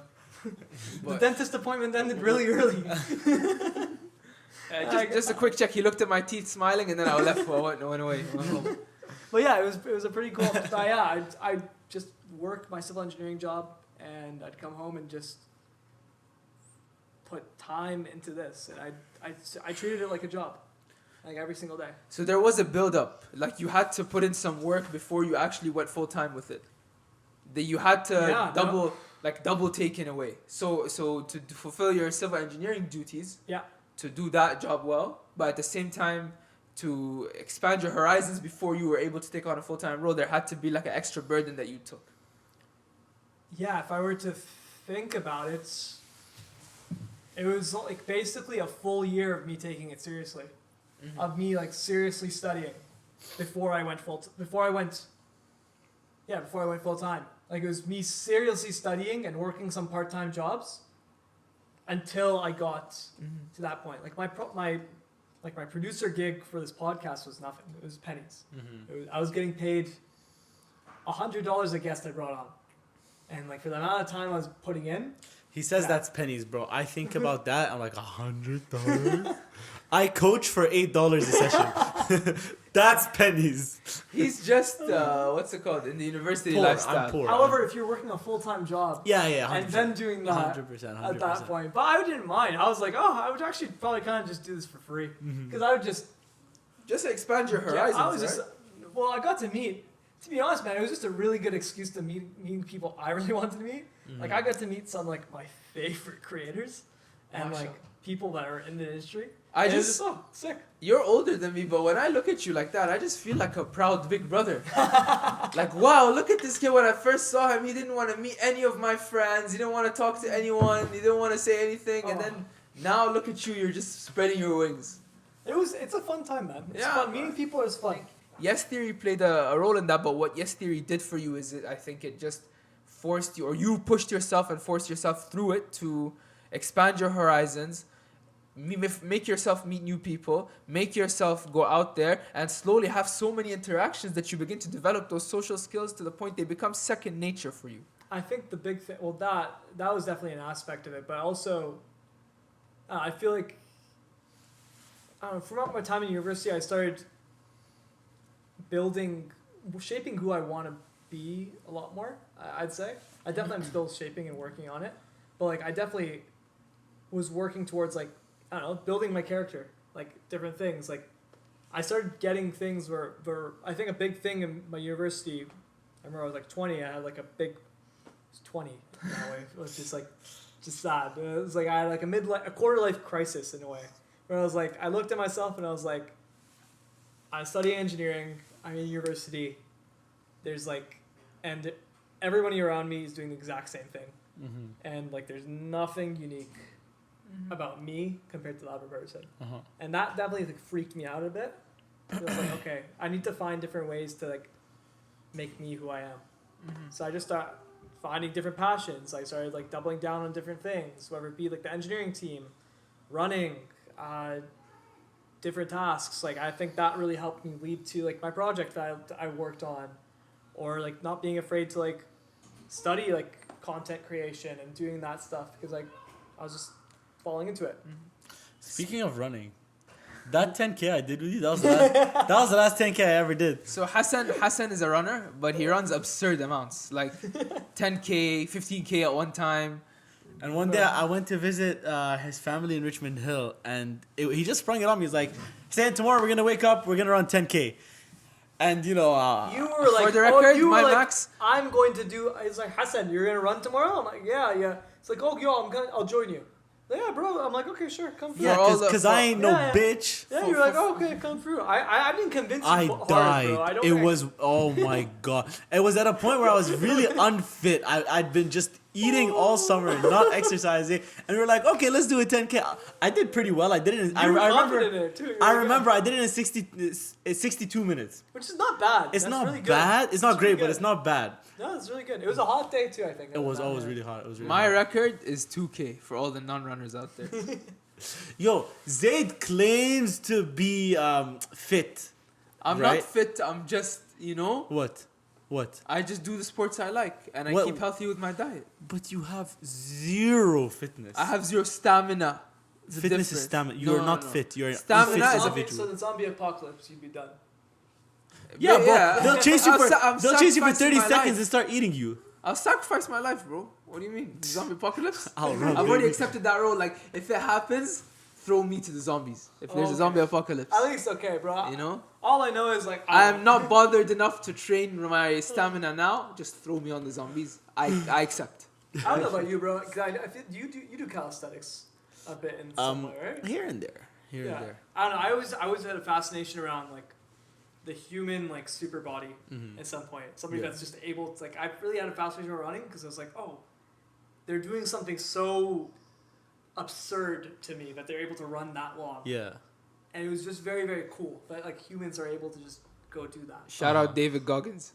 the dentist appointment ended really early.
just a quick check. He looked at my teeth, smiling, and then I left. I went away. I went home.
But yeah, it was a pretty cool. I just worked my civil engineering job, and I'd come home and just put time into this, and I treated it like a job, like every single day.
So there was a build up. Like you had to put in some work before you actually went full time with it. That you had to double take in a way. So to fulfill your civil engineering duties.
Yeah.
To do that job well, but at the same time to expand your horizons before you were able to take on a full-time role, there had to be like an extra burden that you took.
Yeah, if I were to think about it, it was like basically a full year of me taking it seriously, of me like seriously studying before I went full time. Like it was me seriously studying and working some part-time jobs until I got to that point. Like my producer gig for this podcast was nothing. It was pennies. I was getting paid $100 a guest I brought on, and like for the amount of time I was putting in.
He says that's pennies, bro. I think about that. I'm like $100. I coach for $8 a session. That's pennies.
He's just what's it called in the university
Poor,
lifestyle.
I'm poor.
However, if you're working a full-time job,
100%.
and then doing that
100%.
at that point, but I didn't mind. I was like, I would actually probably kind of just do this for free because I would just
to expand your horizons.
I was just I got to meet. To be honest, man, it was just a really good excuse to meet people I really wanted to meet. Like I got to meet some like my favorite creators and like people that are in the industry. Sick.
You're older than me, but when I look at you like that, I just feel like a proud big brother. Like, wow, look at this kid. When I first saw him, he didn't want to meet any of my friends. He didn't want to talk to anyone. He didn't want to say anything. And then now look at you. You're just spreading your wings.
It's a fun time, man. It's fun. Meeting people is fun.
Yes Theory played a role in that, but what Yes Theory did for you is I think it just forced you, or you pushed yourself and forced yourself through it to expand your horizons, make yourself meet new people, make yourself go out there and slowly have so many interactions that you begin to develop those social skills to the point they become second nature for you.
I think the big thing, that was definitely an aspect of it, but also I feel like throughout my time in university, I started shaping who I want to be a lot more, I'd say. I definitely am still shaping and working on it, but like I definitely was working towards like, I don't know, building my character, like different things. Like I started getting things where I think a big thing in my university, I remember I was like 20, I had like a 20 in that way. It was just sad. It was like I had like a quarter life crisis in a way, where I was like, I looked at myself and I was like, I'm studying engineering, I'm in university, there's like, and everybody around me is doing the exact same thing. And like there's nothing unique about me compared to the other person. And that definitely like freaked me out a bit. I was like, okay, I need to find different ways to like make me who I am. So I just started finding different passions. I started like doubling down on different things, whether it be like the engineering team, running, different tasks. Like I think that really helped me lead to like my project that I worked on, or like not being afraid to like study like content creation and doing that stuff because like I was just falling into it.
Speaking of running, that 10K I did with you, that was the last 10K I ever did.
So Hassan is a runner, but he runs absurd amounts, like 10K, 15K at one time.
And one day I went to visit his family in Richmond Hill, and he just sprung it on me. He's like, "Stan, tomorrow we're gonna wake up, we're gonna run 10K." And
you were like,
for the record,
you were
my
like,
max.
I'm going to do. It's like, Hassan, you're gonna run tomorrow. I'm like, yeah. It's like, oh, yo, I'll join you. Like, yeah, bro. I'm like, okay, sure, come through.
Yeah, because I ain't no bitch.
Yeah, you're like, oh, okay, come through. I didn't convince you
I
hard,
died.
bro. I don't
It
think-
was, oh my god. It was at a point where I was really unfit. I'd been just eating all summer, not exercising, and we were like, okay, let's do a 10K. I did pretty well. I did it.
You were confident in it too.
I remember I did it in 62 minutes.
Which is not bad.
It's
That's
not
really good.
bad. It's not
really
great, but
good.
it's not bad.
No, it's really good. It was a hot day too, I think.
It was always really hot. It was really
My
hot.
record is 2K for all the non-runners out there.
Yo, Zaid claims to be fit.
I'm
Right?
not fit. I'm just,
What?
I just do the sports I like, and I
Well-
keep healthy with my diet.
But you have zero fitness.
I have zero stamina. It's
Fitness is
different.
stamina. You're
No,
not
no.
fit. You're an
Stamina
unfit
is a
individual.
So the zombie apocalypse, you'd be done.
Yeah, bro.
Yeah.
They'll chase you
I'm
for
sa- I'm
they'll chase you for
sacrificing
30
my
seconds
life.
and start eating you.
I'll sacrifice my life, bro. What do you mean? Zombie apocalypse?
I'll run,
I've already
baby.
accepted that role. Like, if it happens, throw me to the zombies. If there's a
Okay.
zombie apocalypse.
At least okay, bro.
You know?
All I know is like
I am not bothered enough to train my stamina now. Just throw me on the zombies. I accept.
I don't know about you, bro. 'Cause I feel you do calisthenics a bit in some way, right?
Here and there. Here and there.
I don't know. I always had a fascination around like the human like super body at some point. Somebody
Yeah.
that's just able to like. I really had a fascination around running because I was like, oh, they're doing something so absurd to me that they're able to run that long.
Yeah.
And it was just very very cool that like humans are able to just go do that.
Shout out David Goggins.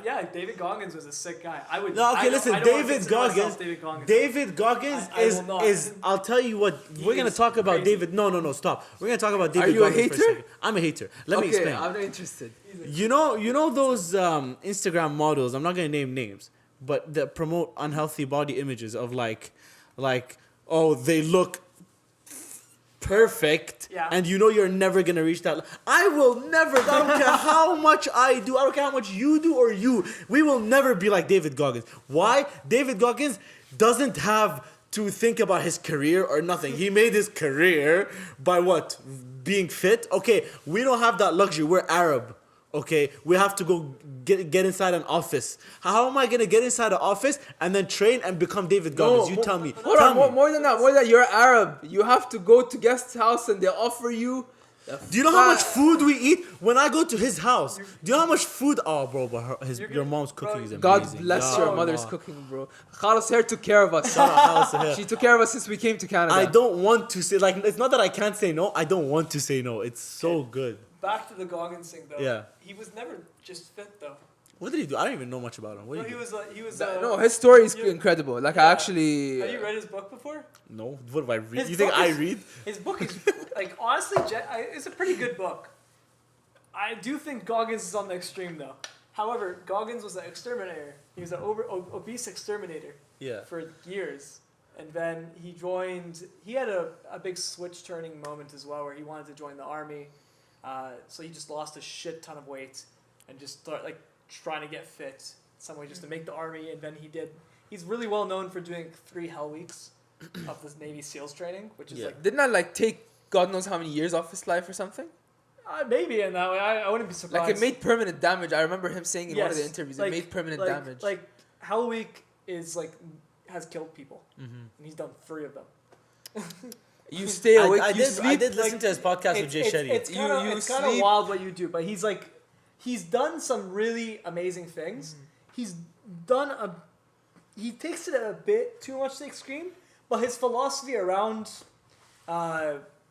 Yeah, David Goggins was a sick guy. I would.
No, okay,
I don't-
listen,
I don't wanna
David
consider myself
Goggins.
David Goggins.
David Goggins
I will not.
is I'll tell you what, we're gonna
is
talk about
crazy.
David. No, stop. We're gonna talk about David
you a
Goggins for a
hater?
second. I'm a hater. Let me
Okay,
explain.
I'm not interested.
You know those Instagram models, I'm not gonna name names, but that promote unhealthy body images of like oh, they look perfect,
Yeah.
and you're never gonna reach that. I will never. I don't care how much I do. I don't care how much you do or you. We will never be like David Goggins. Why? David Goggins doesn't have to think about his career or nothing. He made his career by what? Being fit. Okay, we don't have that luxury. We're Arab. Okay, we have to go get inside an office. How am I gonna get inside an office and then train and become David Goggins? You tell me.
Hold
Tell
on,
me.
more than that. You're Arab. You have to go to guest house and they offer you.
Do you know how much food we eat when I go to his house? Do you know how much food? Oh, bro, but your mom's cooking is amazing.
God bless
Yeah,
your mother's
Allah.
cooking, bro. Khalas here took care of us.
Khalas
She took care of us since we came to Canada.
I don't want to say it's not that I can't say no. I don't want to say no. It's so good.
Back to the Goggins thing though.
Yeah.
He was never just fit though.
What did he do? I don't even know much about him. What
No,
did
he
he do?
was he was.
No, his story is
you-
incredible. Like,
Yeah.
I actually.
Have you read his book before?
No. What do I read?
His
You think
book
I
is-
read?
His book is like honestly, it's a pretty good book. I do think Goggins is on the extreme though. However, Goggins was an exterminator. He was an obese exterminator
Yeah.
for years, and then he joined. He had a big switch turning moment as well, where he wanted to join the army. So he just lost a shit ton of weight and just started like trying to get fit some way just to make the army. And then he's really well known for doing 3 hell weeks of this Navy SEALs training, which is
Yeah.
like
Didn't that, like, take God knows how many years off his life or something?
maybe in that way. I wouldn't be surprised.
Like, it made permanent damage. I remember him saying in one of the
Yes,
interviews,
like-
it made permanent
like,
damage.
Like Hell Week is like has killed people,
Mm-hmm.
and he's done 3 of them.
You stay awake,
I
you
did
sleep.
listen to his podcast with Jay Shetty.
It's kind of
You
it's kind of
sleep.
wild what you do, but he's done some really amazing things. He's done he takes it a bit too much to the extreme, but his philosophy around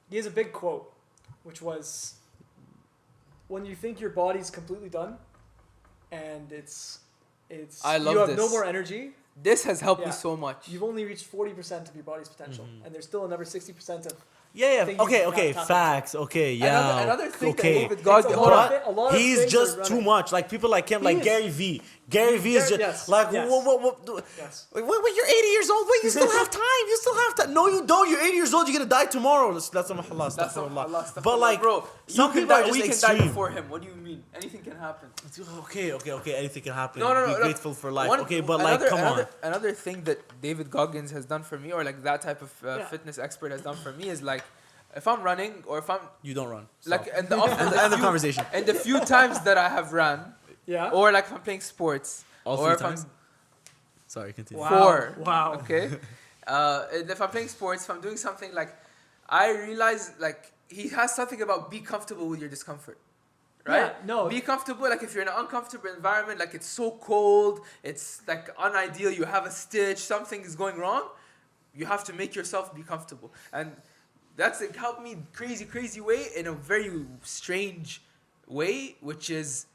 he has a big quote, which was when you think your body's completely done, and it's
I love
you have no
this.
more energy.
This has helped me
Yeah.
so much.
You've only reached 40% of your body's potential, and there's still another 60% of.
Yeah,
thing
yeah.
you
Okay,
tap into.
facts. Okay, yeah.
Another thing that
okay.
David Goggins.
It's
Hold on.
a lot of
He's
things
just
are
too
running.
much. Like people like him,
He
like
is.
Gary V. Gary V is just
Yes,
like,
yes.
what?
Yes.
Wait, you're 80 years old. Wait, you still have time. You still have time. No, you don't. You're 80 years old. You're gonna die tomorrow. That's a mahalla.
That's
Astaghfirullah.
stuff.
But like,
bro,
some people are just
we can
extreme.
die before him. What do you mean? Anything can happen.
Okay. Anything can happen.
No.
Be grateful for life.
One-
Okay, but
another,
like, come on.
Another thing that David Goggins has done for me, or like that type of
Yeah.
fitness expert has done for me, is like, if I'm running or if I'm
You don't run.
like,
Stop.
and the
End of conversation.
and the few times that I have ran,
Yeah.
or like if I'm playing sports,
All
or
3
if
times.
I'm
Sorry, continue.
Wow.
4.
Wow.
Okay. And if I'm playing sports, if I'm doing something like, I realize like he has something about be comfortable with your discomfort. Right?
Yeah, no.
Be comfortable. Like if you're in an uncomfortable environment, like it's so cold, it's like unideal, you have a stitch, something is going wrong, you have to make yourself be comfortable. And that's like, helped me crazy way in a very strange way, which is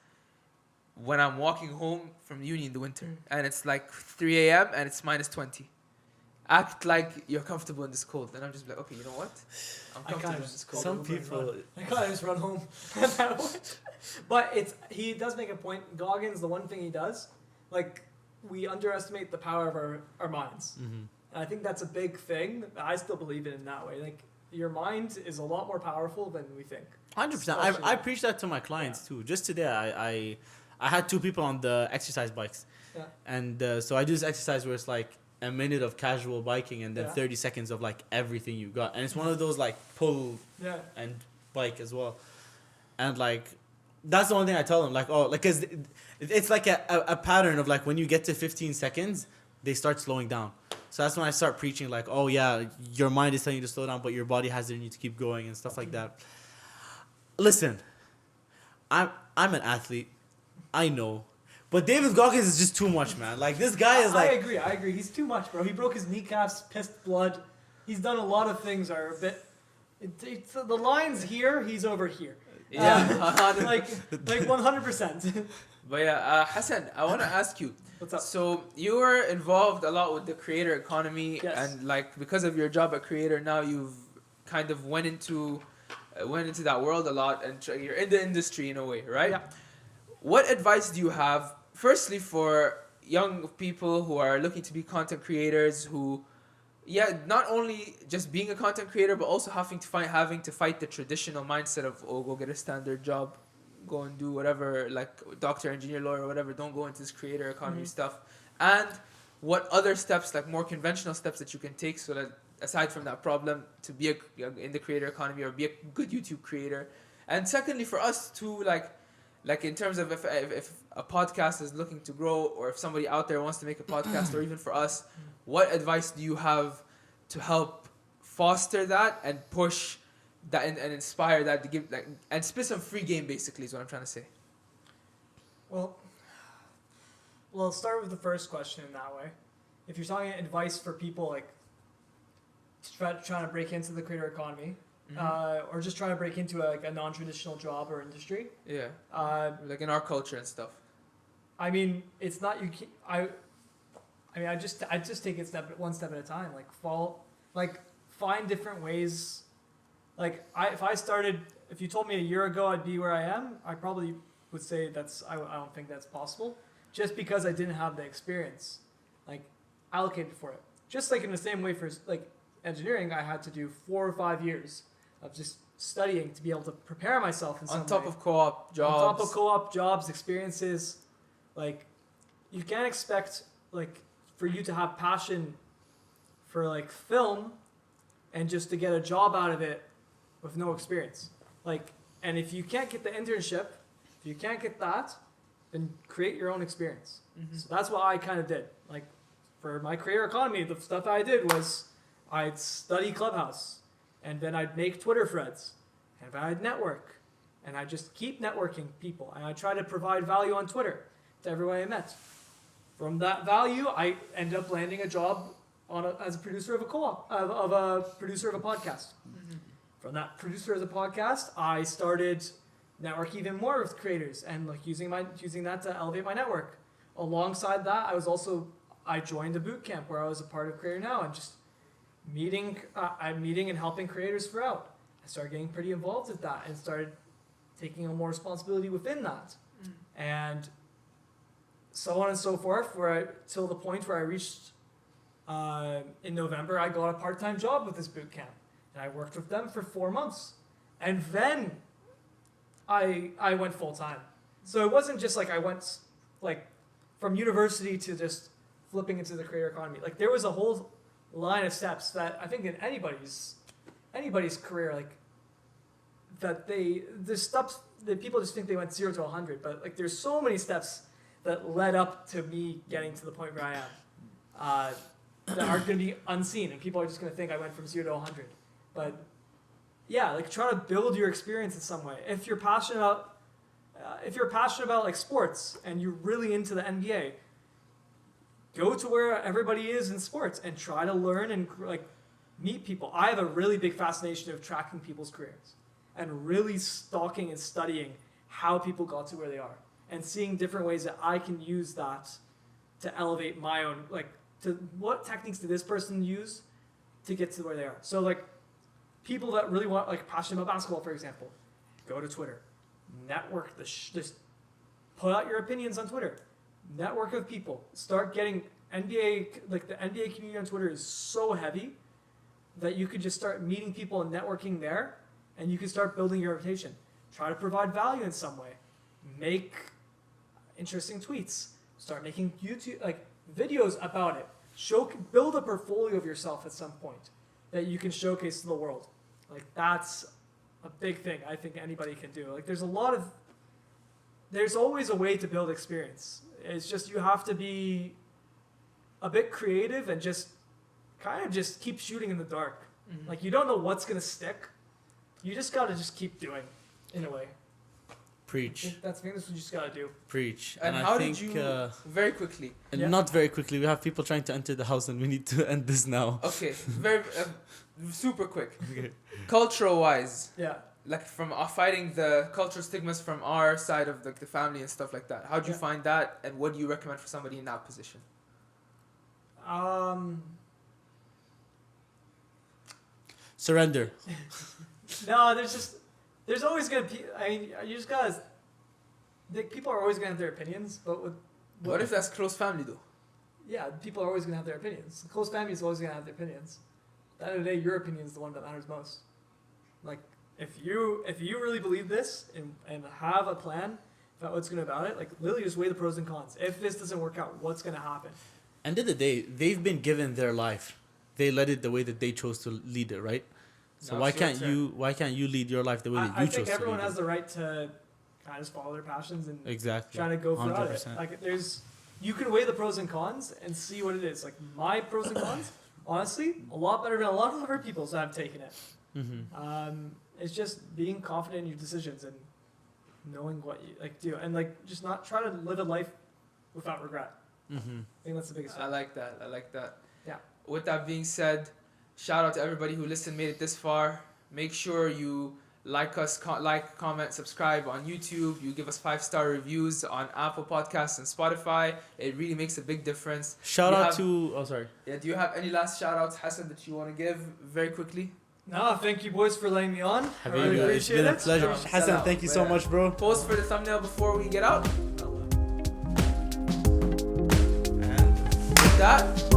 when I'm walking home from uni in the winter and it's like 3 a.m. and it's -20. Act like you're comfortable in this cold. And I'm just like, okay, you know what? I'm
I
comfortable
kinda
in
just
this cold.
Some
Over and
people.
run. I gotta just run home at that point. But he does make a point. Goggins, the one thing he does, like we underestimate the power of our minds.
Mhm.
And I think that's a big thing. I still believe it in that way. Like your mind is a lot more powerful than we think.
100%. I preach that to my clients too. Just today, I had 2 people on the exercise bikes,
Yeah.
and so I do this exercise where it's like a minute of casual biking and then
Yeah.
30 seconds of like everything you got, and it's one of those like pull
Yeah.
and bike as well, and like that's the one thing I tell them, like, oh, like, cause it's like a pattern of like when you get to 15 seconds, they start slowing down. So that's when I start preaching like, oh yeah, your mind is telling you to slow down, but your body has the need to keep going and stuff like that. Listen, I'm an athlete, I know, but David Goggins is just too much, man. Like this guy is like,
I agree. He's too much, bro. He broke his kneecaps, pissed blood. He's done a lot of things that are a bit. It's the lines here. He's over here.
Yeah.
Like 100%.
But yeah, Hassan, I want to ask you.
What's up?
So you were involved a lot with the creator economy,
Yes.
and like because of your job at Creator, now you've kind of went into that world a lot, and you're in the industry in a way, right?
Yeah.
What advice do you have, firstly, for young people who are looking to be content creators, who, yeah, not only just being a content creator, but also having to fight the traditional mindset of, oh, go get a standard job, go and do whatever, like doctor, engineer, lawyer, whatever, don't go into this creator economy stuff, and what other steps, like more conventional steps that you can take so that aside from that problem to be in the creator economy or be a good YouTube creator. And secondly, for us too, like in terms of if a podcast is looking to grow, or if somebody out there wants to make a podcast, or even for us, what advice do you have to help foster that and push that and inspire that to give like and spit some free game basically is what I'm trying to say.
Well, I'll start with the first question in that way. If you're talking advice for people like trying to break into the creator economy, or just trying to break into a non-traditional job or industry.
Yeah. Like in our culture and stuff.
I mean, it's not you. I just take it one step at a time. Like find different ways. Like if you told me a year ago I'd be where I am, I probably would say I don't think that's possible, just because I didn't have the experience, like allocated for it. Just like in the same way for like engineering, I had to do 4 or 5 years of just studying to be able to prepare myself in some
On top
way.
of co-op jobs.
On top of co-op jobs, experiences, like you can't expect like for you to have passion for like film and just to get a job out of it with no experience. Like, and if you can't get the internship, if you can't get that, then create your own experience. So that's what I kind of did. Like for my creator economy, the stuff I did was I'd study Clubhouse, and then I'd make Twitter threads, and then I'd network, and I just keep networking people, and I try to provide value on Twitter to everyone I met. From that value, I ended up landing a job as a producer of a co-op, of a producer of a podcast. From that producer as a podcast, I started network even more with creators and like using that to elevate my network. Alongside that, I joined a boot camp where I was a part of Creator Now and just meeting and helping creators throughout. I started getting pretty involved with that and started taking on more responsibility within that. And so on and so forth, till the point where I reached, in November, I got a part-time job with this boot camp. And I worked with them for 4 months. And then I went full-time. So it wasn't just like I went like from university to just flipping into the creator economy. Like there was a whole line of steps that I think in anybody's career, like there's steps that people just think they went 0 to 100, but like there's so many steps that led up to me getting to the point where I am that are going to be unseen, and people are just going to think I went from 0 to 100. But yeah, like try to build your experience in some way. If you're passionate about like sports and you're really into the NBA, go to where everybody is in sports and try to learn and like meet people. I have a really big fascination of tracking people's careers and really stalking and studying how people got to where they are and seeing different ways that I can use that to elevate my own, like to what techniques did this person use to get to where they are. So like people that really want, like passionate about basketball, for example, go to Twitter, network, just put out your opinions on Twitter. Network of people. Start getting NBA, like the NBA community on Twitter is so heavy that you could just start meeting people and networking there, and you can start building your reputation. Try to provide value in some way. Make interesting tweets. Start making YouTube like videos about it. Build a portfolio of yourself at some point that you can showcase to the world. Like that's a big thing I think anybody can do. Like there's always a way to build experience. It's just you have to be a bit creative and just kind of just keep shooting in the dark. Mm-hmm. Like you don't know what's gonna stick. You just gotta just keep doing, in a way.
Preach.
That's what you just gotta do.
Preach.
And how did you very quickly?
And not very quickly. We have people trying to enter the house, and we need to end this now.
Okay, very super quick.
Okay.
Cultural wise.
Yeah.
Like from fighting the cultural stigmas from our side of the family and stuff like that. How do you find that, and what do you recommend for somebody in that position?
Surrender.
No, there's always gonna be. I mean, you just gotta. People are always gonna have their opinions, but
what if that's close family though?
Yeah, people are always gonna have their opinions. Close family is always gonna have their opinions. At the end of the day, your opinion is the one that matters most. Like. If you really believe this and have a plan about what's going to about it, like literally just weigh the pros and cons. If this doesn't work out, what's going to happen?
End of the day, they've been given their life. They led it the way that they chose to lead it, right? So why can't you lead your life the way that you chose to lead it?
I think everyone has the right to kind of just follow their passions and try to go for it. Like you can weigh the pros and cons and see what it is. Like my pros and cons, honestly, a lot better than a lot of other people's that have taken it. Mm-hmm. It's just being confident in your decisions and knowing what you like do, and like just not try to live a life without regret. Mm-hmm. I think that's the biggest thing.
I like that.
Yeah.
With that being said, shout out to everybody who listened, made it this far. Make sure you like us, comment, subscribe on YouTube. You give us 5-star reviews on Apple Podcasts and Spotify. It really makes a big difference.
Shout out to. Oh, sorry.
Yeah. Do you have any last shout outs, Hassan, that you want to give very quickly?
No, thank you boys for letting me on.
I really appreciate it. It's been a pleasure. Hassan, thank you so much, bro.
Post for the thumbnail before we get out. And with that.